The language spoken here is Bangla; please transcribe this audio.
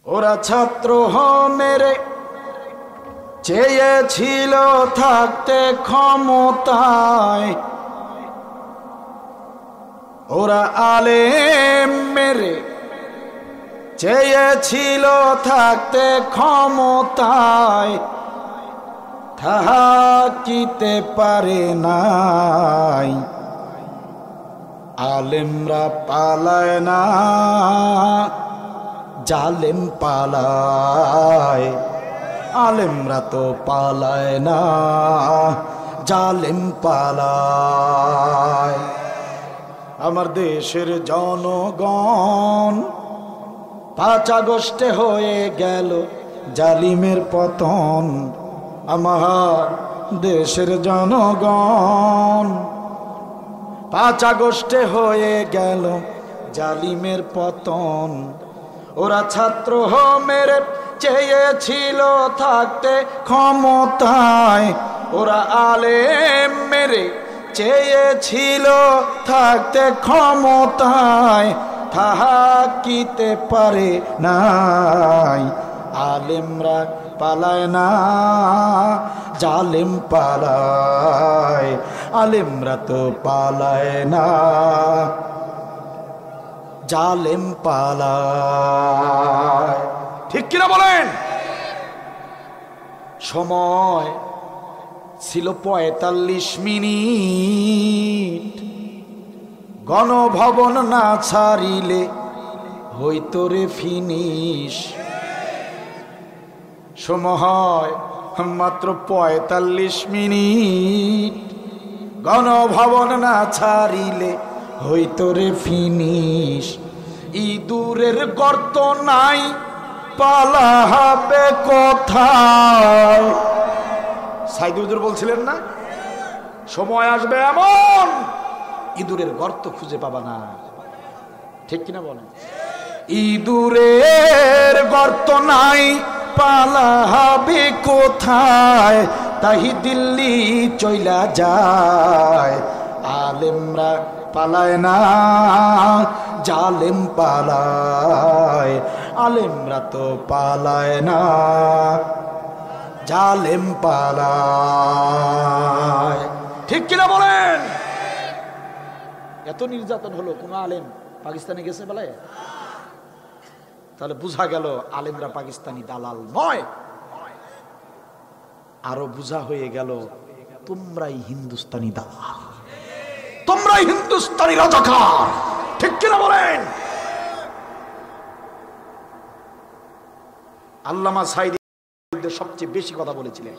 ওরা ছাত্র মেরে চেয়েছিল থাকতে ক্ষমতায়, ওরা আলেম মেরে চেয়েছিল থাকতে ক্ষমতায়, থাকিতে পারে নাই। আলেমরা পালায় না, জালেম পালায়। আলেমরা তো পালায় না, জালেম পালায়। আমার দেশের জনগণ 5 আগস্টে হয়ে গেল জালিমের পতন। আমার দেশের জনগণ 5 আগস্টে হয়ে গেল জালিমের পতন। ওরা ছাত্র মেরে চেয়েছিল থাকতে ক্ষমতায়, ওরা আলেম মেরে চেয়েছিল থাকতে ক্ষমতায়, থাকিতে পারে নাই। আলেমরা পালায় না, জালেম পালায়। আলেমরা তো পালায় না, জালেম পালায়। ঠিক কিনা বলেন? সময় ছিল 45 মিনিট। গণভবন না ছাড়িলে হইতো রে ফিনিশ। সময় মাত্র 45 মিনিট। গণভবন না ছাড়িলে হইতো রে ফিনিশ। ইঁদুরের গর্ত নাই, পালাবে কোথায়? সাইদ হুজুর বলছিলেন না, সময় আসবে এমন ইঁদুরের গর্ত খুঁজে পাবা না। ঠিক কিনা বলেন? ইঁদুরের গর্ত নাই, পালাবে কোথায়? তাহি দিল্লি চইলা যায়। আলেমরা পালায় না, জালেম পালায়। আলেমরা তো পালায় না, জালেম পালায়। ঠিক কিনা বলেন? এত নির্যাতন হলো, কোন আলেম পাকিস্তানে গেছে বলে? তাহলে বুঝা গেল আলেমরা পাকিস্তানি দালাল নয়। আরো বুঝা হয়ে গেল তোমরাই হিন্দুস্তানি দালাল, তোমরাই হিন্দুস্তানি রাজাকার। ঠিক কিনা বলেন? আল্লামা সাঈদী সবচেয়ে বেশি কথা বলেছিলেন।